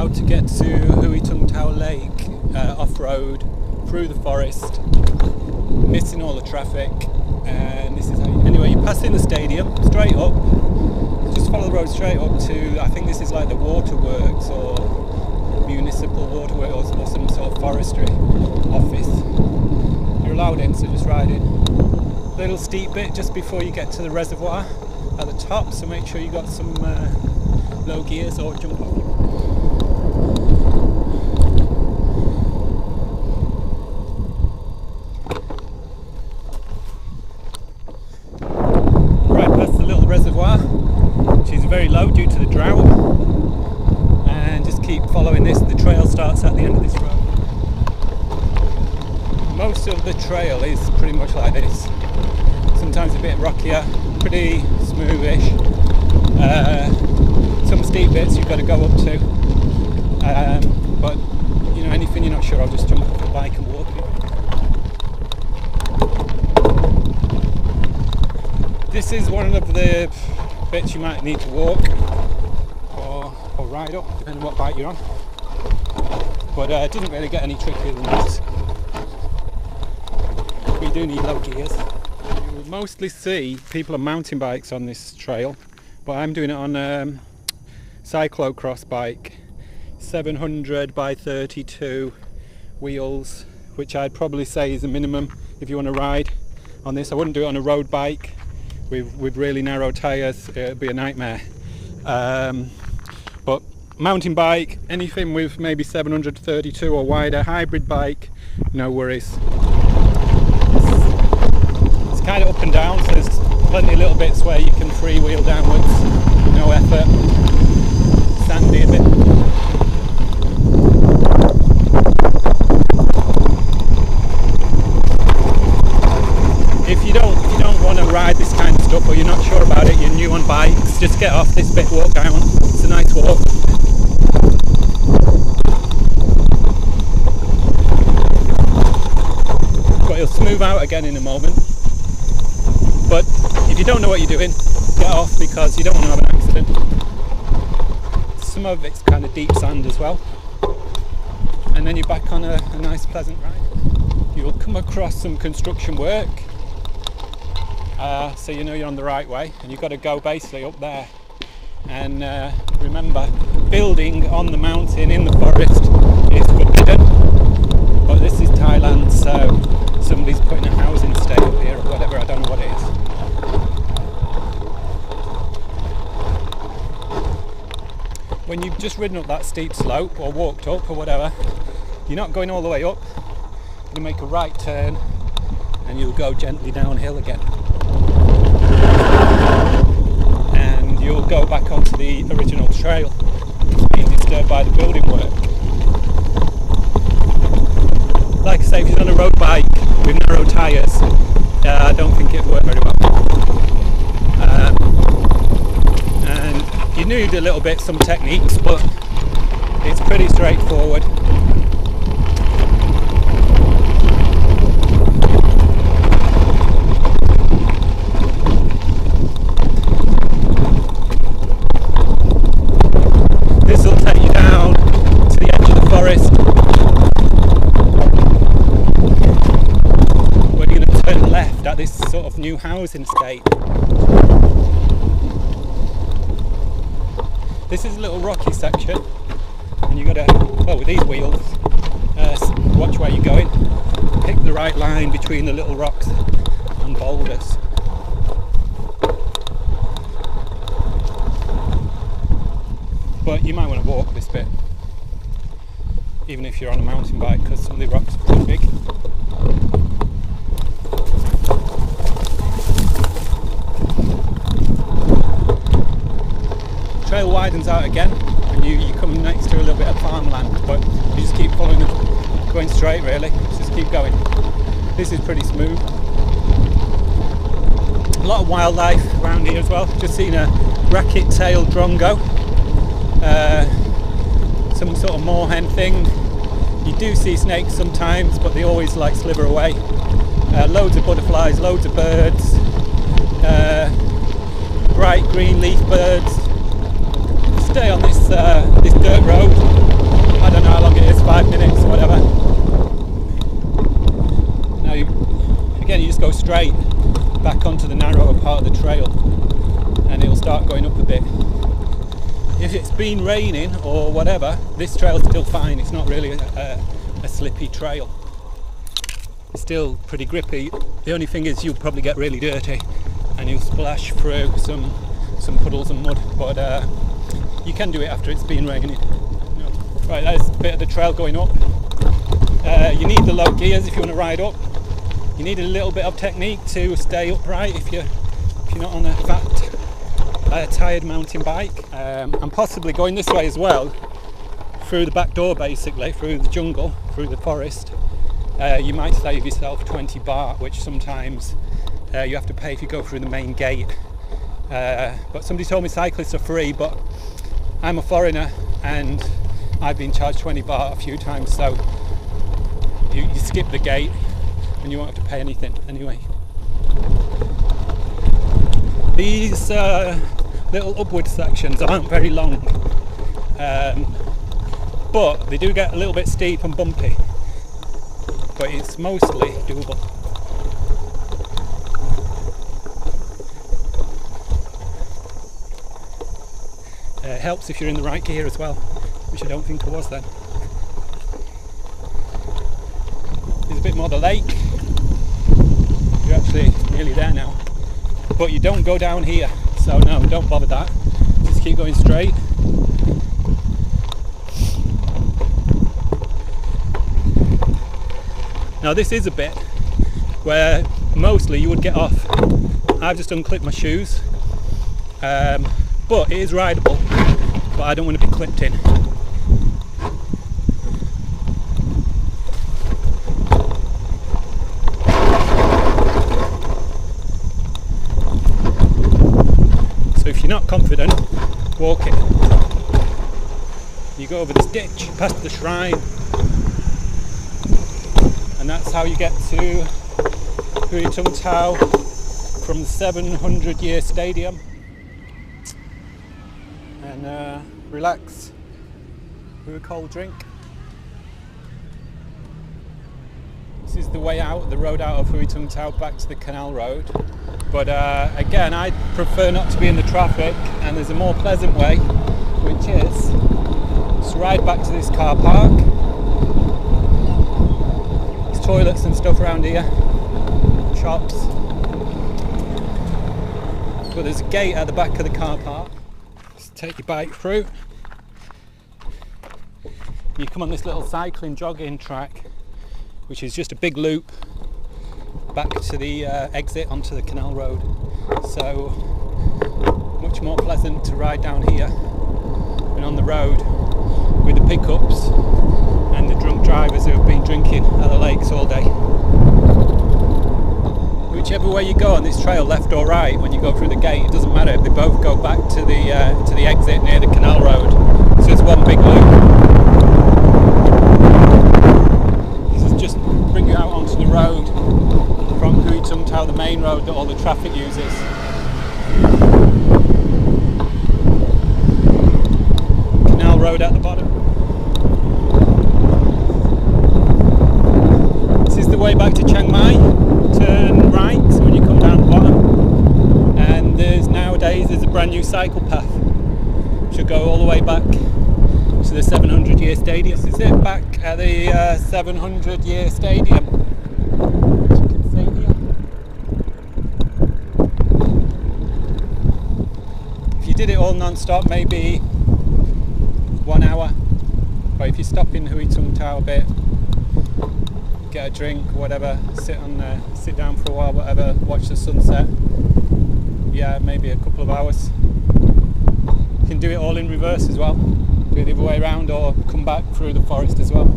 how to get to Huay Tung Tao Lake off-road through the forest, missing all the traffic. And this is how anyway, you pass in the stadium straight up, just follow the road straight up to, I think this is like the waterworks or municipal waterworks or some sort of forestry office. You're allowed in, so just ride in. Little steep bit just before you get to the reservoir at the top, so make sure you got some low gears or jump off. Right past the little reservoir, which is very low due to the drought, and just keep following this. The trail starts at the end of this road. Most of the trail is pretty much like this, sometimes a bit rockier, pretty smoothish. Some steep bits you've got to go up to, but you know, anything you're not sure of, just jump off a bike and walk it. This is one of the bits you might need to walk or ride up, depending on what bike you're on, but it doesn't really get any trickier than this. We do need low gears. You will mostly see people on mountain bikes on this trail, but I'm doing it on cyclocross bike, 700 by 32 wheels, which I'd probably say is a minimum if you want to ride on this. I wouldn't do it on a road bike with really narrow tyres, it'd be a nightmare. But mountain bike, anything with maybe 732 or wider, hybrid bike, no worries. It's kind of up and down, so there's plenty of little bits where you can freewheel downwards, no effort. Sandy a bit. If you don't want to ride this kind of stuff, or you're not sure about it, you're new on bikes, just get off this bit, walk down. It's a nice walk. But it'll smooth out again in a moment. But if you don't know what you're doing, get off, because you don't want to have an accident. Some of it's kind of deep sand as well, and then you're back on a nice pleasant ride. You'll come across some construction work, so you know you're on the right way, and you've got to go basically up there. And remember, building on the mountain in the forest is forbidden, but this is Thailand, so somebody's putting a housing estate up here or whatever, I don't know what it is. When you've just ridden up that steep slope or walked up or whatever, you're not going all the way up. You make a right turn and you'll go gently downhill again. And you'll go back onto the original trail, being disturbed by the building work. Like I say, if you're on a road bike with narrow tyres, I don't think it'd work very well. And you need a little bit, some techniques, but it's pretty straightforward. This will take you down to the edge of the forest, where you're going to turn left at this sort of new housing estate. This is a little rocky section, and you've got to, well, with these wheels, watch where you're going, pick the right line between the little rocks and boulders. But you might want to walk this bit, even if you're on a mountain bike, because some of the rocks are pretty big. Trail widens out again and you come next to a little bit of farmland, but you just keep following it, going straight really, just keep going. This is pretty smooth. A lot of wildlife around here as well. Just seen a racket-tailed drongo, some sort of moorhen thing. You do see snakes sometimes, but they always like slither away. Loads of butterflies, loads of birds, bright green leaf birds. Stay on this dirt road. minutes, 5 minutes, whatever. Now again, you just go straight back onto the narrower part of the trail and it'll start going up a bit. If it's been raining or whatever, this trail's still fine. It's not really a slippy trail. It's still pretty grippy. The only thing is you'll probably get really dirty and you'll splash through some puddles and mud, but you can do it after it's been raining. Right, that's a bit of the trail going up. You need the low gears if you want to ride up. You need a little bit of technique to stay upright if you're not on a fat, tired mountain bike. And possibly going this way as well, through the back door basically, through the jungle, through the forest. You might save yourself 20 baht, which sometimes you have to pay if you go through the main gate. But somebody told me cyclists are free, but I'm a foreigner and I've been charged 20 baht a few times, so you skip the gate and you won't have to pay anything anyway. These little upward sections aren't very long, but they do get a little bit steep and bumpy, but it's mostly doable. It helps if you're in the right gear as well, which I don't think I was then. There's a bit more of the lake. You're actually nearly there now, but you don't go down here, so no, don't bother that. Just keep going straight. Now this is a bit where mostly you would get off. I've just unclipped my shoes, but it is rideable, but I don't want to be clipped in. So if you're not confident, walk it. You go over this ditch, past the shrine, and that's how you get to Huay Tung Tao from the 700-year stadium. And relax with a cold drink. This is the way out, the road out of Huay Tung Tao back to the canal road. But again, I prefer not to be in the traffic, and there's a more pleasant way, which is just ride back to this car park. There's toilets and stuff around here, shops. But there's a gate at the back of the car park. Just take your bike through. You come on this little cycling jogging track, which is just a big loop back to the exit onto the canal road. So much more pleasant to ride down here than on the road with the pickups and the drunk drivers who have been drinking at the lakes all day. Whichever way you go on this trail, left or right, when you go through the gate, it doesn't matter. They both go back to the exit near the canal road. So it's one big loop. This is just bring you out onto the road from Huay Tung Tao, the main road that all the traffic uses. Canal road at the bottom. This is the way back to Chiang Mai. Turn right when you come down the bottom, and there's a brand new cycle path which will go all the way back to the 700-year stadium. This is it, back at the 700-year stadium. Did it all non-stop, maybe 1 hour, but if you stop in Huay Tung Tao a bit, get a drink, whatever, sit down for a while, whatever, watch the sunset, yeah, maybe a couple of hours. You can do it all in reverse as well, do it the other way around or come back through the forest as well.